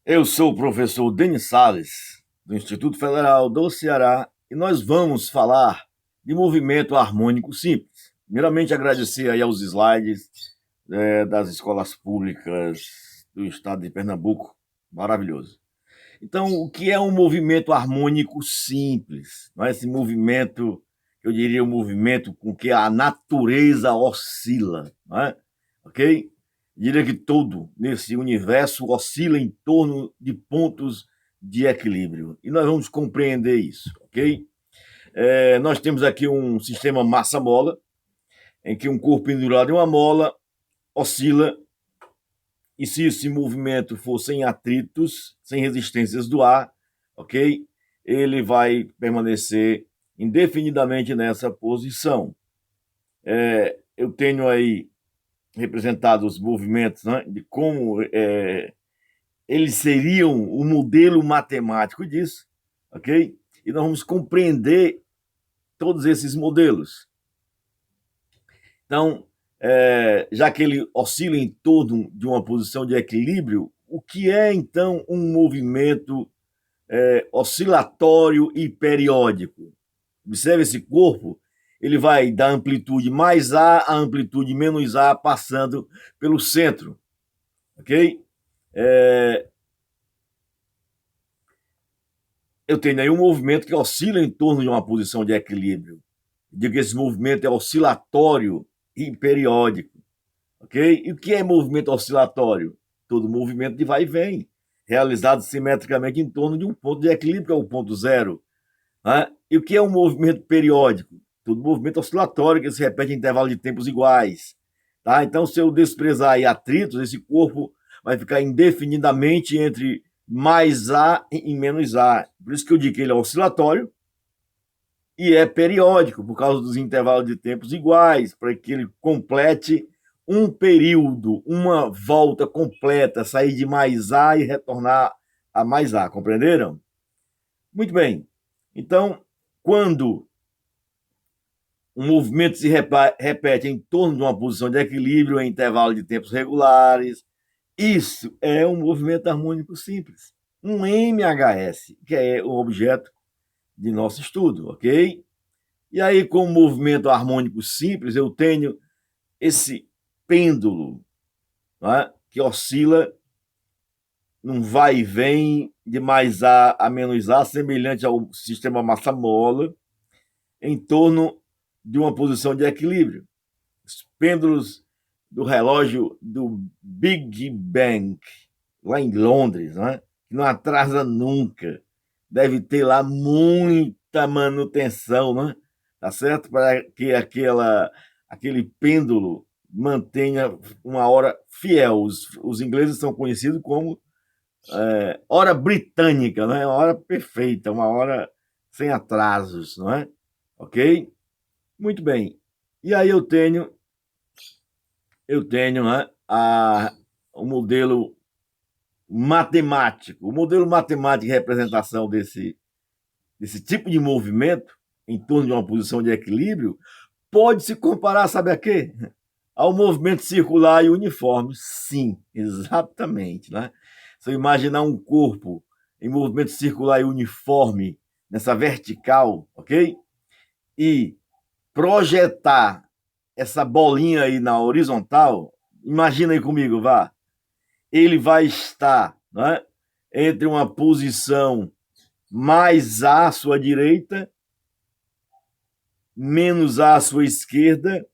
Eu sou o professor Denis Sales, do Instituto Federal do Ceará, e nós vamos falar de movimento harmônico simples. Primeiramente, agradecer aí aos slides das escolas públicas do estado de Pernambuco. Maravilhoso. Então, o que é um movimento harmônico simples? Não é esse movimento, eu diria, um movimento com que a natureza oscila, não é? Ok? Diria que tudo nesse universo oscila em torno de pontos de equilíbrio. E nós vamos compreender isso, ok? Nós temos aqui um sistema massa-mola, em que um corpo pendurado em uma mola oscila, e se esse movimento for sem atritos, sem resistências do ar, ok? Ele vai permanecer indefinidamente nessa posição. Eu tenho aí representado os movimentos, né, de como eles seriam o modelo matemático disso, ok? E nós vamos compreender todos esses modelos. Então, já que ele oscila em torno de uma posição de equilíbrio, o que é então um movimento oscilatório e periódico? Observe esse corpo, ele vai da amplitude mais A a amplitude menos A, passando pelo centro, ok? Eu tenho aí um movimento que oscila em torno de uma posição de equilíbrio. Digo que esse movimento é oscilatório e periódico, ok? E o que é movimento oscilatório? Todo movimento de vai e vem, realizado simetricamente em torno de um ponto de equilíbrio, que é o ponto zero. Né? E o que é um movimento periódico? Todo movimento oscilatório que se repete em intervalos de tempos iguais. Tá? Então, se eu desprezar aí atritos, esse corpo vai ficar indefinidamente entre mais A e menos A. Por isso que eu digo que ele é oscilatório e é periódico, por causa dos intervalos de tempos iguais, para que ele complete um período, uma volta completa, sair de mais A e retornar a mais A, compreenderam? Muito bem. Então, quando um movimento se repete em torno de uma posição de equilíbrio em intervalo de tempos regulares, isso é um movimento harmônico simples, um MHS, que é o objeto de nosso estudo, ok? E aí, com o movimento harmônico simples, eu tenho esse pêndulo, né, que oscila num vai e vem de mais A menos A, semelhante ao sistema massa-mola, em torno de uma posição de equilíbrio. Os pêndulos do relógio do Big Bang, lá em Londres, né, que não atrasa nunca. Deve ter lá muita manutenção, né? Tá certo? Para que aquele pêndulo mantenha uma hora fiel. Os ingleses são conhecidos como hora britânica, né? Uma hora perfeita, uma hora sem atrasos, não é? Ok? Muito bem. E aí eu tenho, né, o modelo matemático. O modelo matemático de representação desse tipo de movimento em torno de uma posição de equilíbrio pode se comparar, sabe a quê? Ao movimento circular e uniforme. Sim, exatamente. Né? Se eu imaginar um corpo em movimento circular e uniforme, nessa vertical, ok? E projetar essa bolinha aí na horizontal, imagina aí comigo, vá. Ele vai estar, né, entre uma posição mais à sua direita, menos à sua esquerda,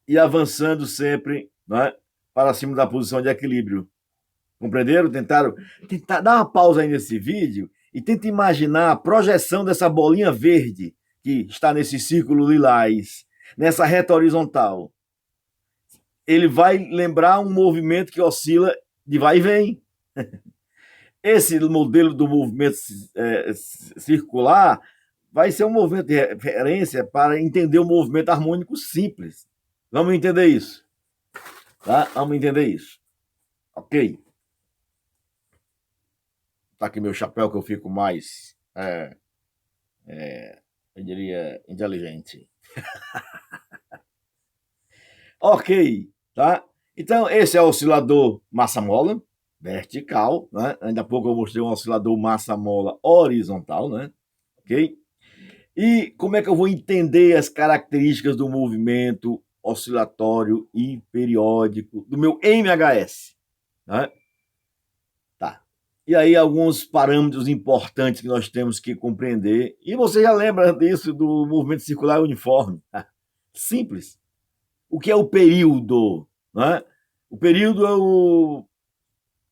e avançando sempre, né, para cima da posição de equilíbrio. Compreenderam? Tentar dar uma pausa aí nesse vídeo e tenta imaginar a projeção dessa bolinha verde que está nesse círculo lilás, nessa reta horizontal. Ele vai lembrar um movimento que oscila de vai e vem. Esse modelo do movimento circular vai ser um movimento de referência para entender o movimento harmônico simples. Vamos entender isso? Tá? Vamos entender isso. Ok. Tá aqui meu chapéu que eu fico mais, eu diria, inteligente. Ok, tá? Então, esse é o oscilador massa-mola, vertical, né? Ainda há pouco eu mostrei um oscilador massa-mola horizontal, né? Ok? E como é que eu vou entender as características do movimento oscilatório e periódico do meu MHS? Né? Tá. E aí alguns parâmetros importantes que nós temos que compreender. E você já lembra disso do movimento circular uniforme? Simples. O que é o período? Né? O período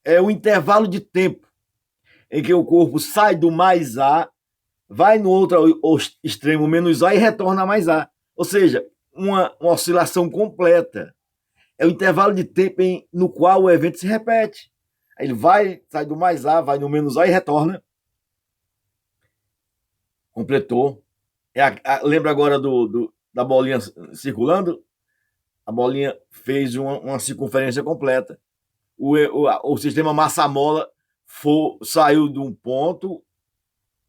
é o intervalo de tempo em que o corpo sai do mais A, vai no outro extremo menos A e retorna a mais A. Ou seja, uma oscilação completa. É o intervalo de tempo no qual o evento se repete. Ele vai, sai do mais A, vai no menos A e retorna. Completou. Lembra agora da bolinha circulando? A bolinha fez uma circunferência completa. O sistema massa-mola saiu de um ponto,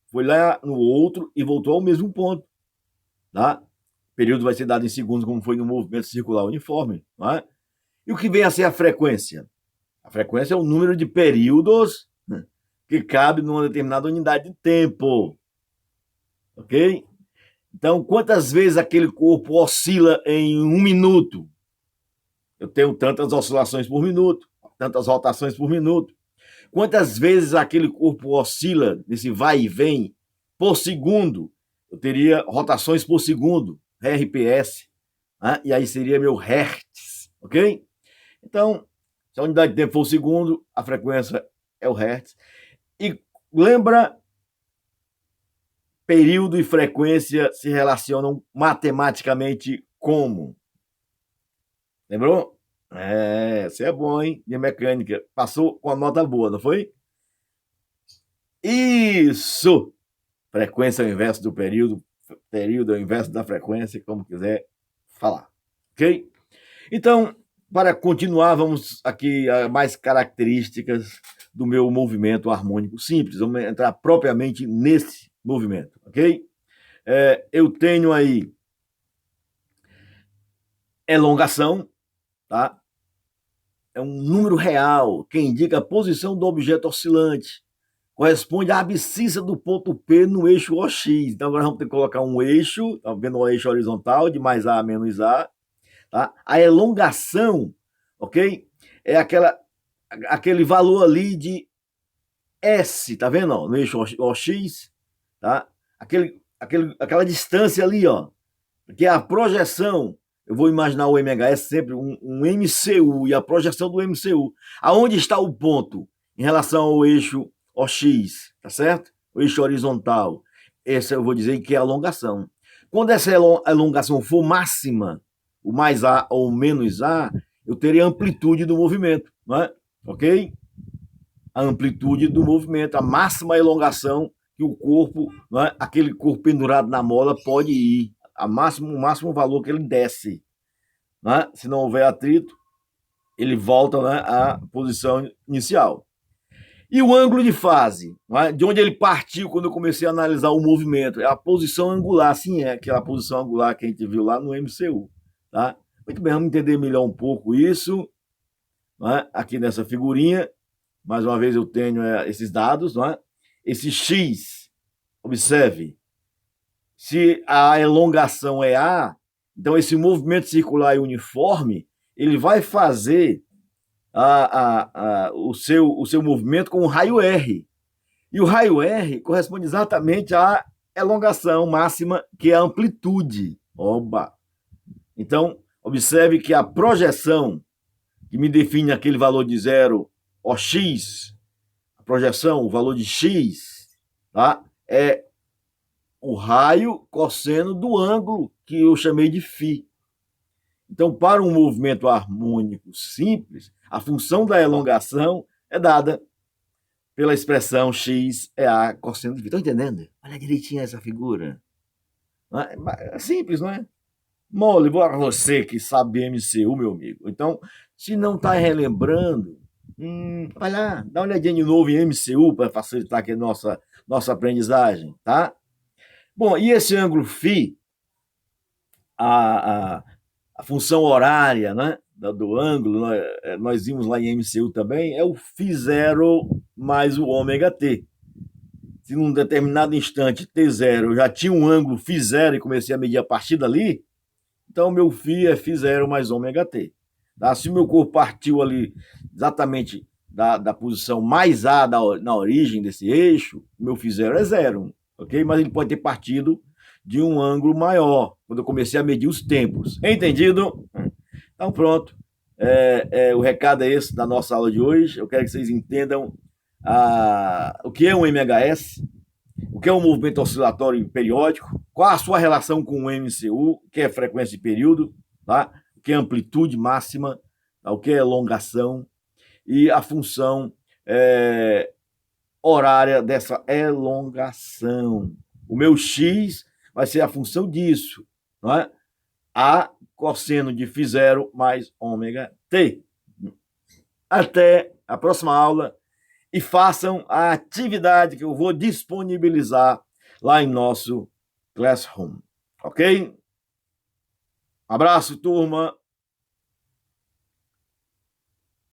foi lá no outro e voltou ao mesmo ponto. Tá? O período vai ser dado em segundos, como foi no movimento circular uniforme. Tá? E o que vem a ser a frequência? A frequência é o número de períodos que cabe numa determinada unidade de tempo. Ok? Então, quantas vezes aquele corpo oscila em um minuto? Eu tenho tantas oscilações por minuto, tantas rotações por minuto. Quantas vezes aquele corpo oscila nesse vai e vem por segundo? Eu teria rotações por segundo, RPS, né? E aí seria meu Hertz, ok? Então, se a unidade de tempo for o segundo, a frequência é o Hertz. E lembra, período e frequência se relacionam matematicamente como? Lembrou? Você é bom, hein? De mecânica. Passou com a nota boa, não foi? Isso! Frequência é o inverso do período, período é o inverso da frequência, como quiser falar. Ok? Então, para continuar, vamos aqui a mais características do meu movimento harmônico simples. Vamos entrar propriamente nesse movimento, ok? Eu tenho aí elongação, tá? É um número real que indica a posição do objeto oscilante. Corresponde à abscissa do ponto P no eixo OX. Então agora vamos ter que colocar um eixo, tá vendo, o eixo horizontal de mais A a menos A. Tá? A elongação, ok? É aquele valor ali de S, tá vendo? Ó, no eixo OX, tá? Aquela distância ali, ó, que é a projeção. Eu vou imaginar o MHS sempre um MCU e a projeção do MCU. Aonde está o ponto em relação ao eixo OX, tá certo? O eixo horizontal. Essa eu vou dizer que é a alongação. Quando essa elongação for máxima, o mais A ou menos A, eu terei a amplitude do movimento, não é? Ok? A amplitude do movimento, a máxima elongação que o corpo, não é? Aquele corpo pendurado na mola pode ir, o máximo valor que ele desce. Não é? Se não houver atrito, ele volta, né, à posição inicial. E o ângulo de fase, é? De onde ele partiu quando eu comecei a analisar o movimento, é a posição angular, sim, é aquela posição angular que a gente viu lá no MCU. Tá? Muito bem, vamos entender melhor um pouco isso, é? Aqui nessa figurinha. Mais uma vez eu tenho esses dados, não é? Esse X, observe, se a elongação é A, então esse movimento circular e uniforme, ele vai fazer o seu movimento com o raio R. E o raio R corresponde exatamente à elongação máxima, que é a amplitude. Oba! Então, observe que a projeção, que me define aquele valor de zero, OX, a projeção, o valor de X, tá? É o raio cosseno do ângulo que eu chamei de φ. Então, para um movimento harmônico simples, a função da elongação é dada pela expressão x é a cosseno de φ. Estão entendendo? Olha direitinho essa figura. É simples, não é? Mole, você que sabe MCU, meu amigo. Então, se não está relembrando, vai lá, dá uma olhadinha de novo em MCU para facilitar aqui a nossa aprendizagem, tá? Bom, e esse ângulo φ, a função horária, né? do ângulo, nós vimos lá em MCU também, é o Φ0 mais o ômega T. Se num determinado instante T0 já tinha um ângulo Φ0 e comecei a medir a partir dali, então meu Φ é Φ0 mais ômega T. Tá? Se o meu corpo partiu ali exatamente da posição mais A na origem desse eixo, meu Φ0 é 0, ok? Mas ele pode ter partido de um ângulo maior, quando eu comecei a medir os tempos. Entendido? Então pronto. O recado é esse da nossa aula de hoje. Eu quero que vocês entendam o que é um MHS, o que é um movimento oscilatório periódico, qual a sua relação com o MCU, o que é frequência de período, tá? O que é amplitude máxima, tá? O que é elongação e a função horária dessa elongação. O meu X vai ser a função disso, não é? A cosseno de Φ0 mais ômega T. Até a próxima aula e façam a atividade que eu vou disponibilizar lá em nosso Classroom. Ok? Abraço, turma.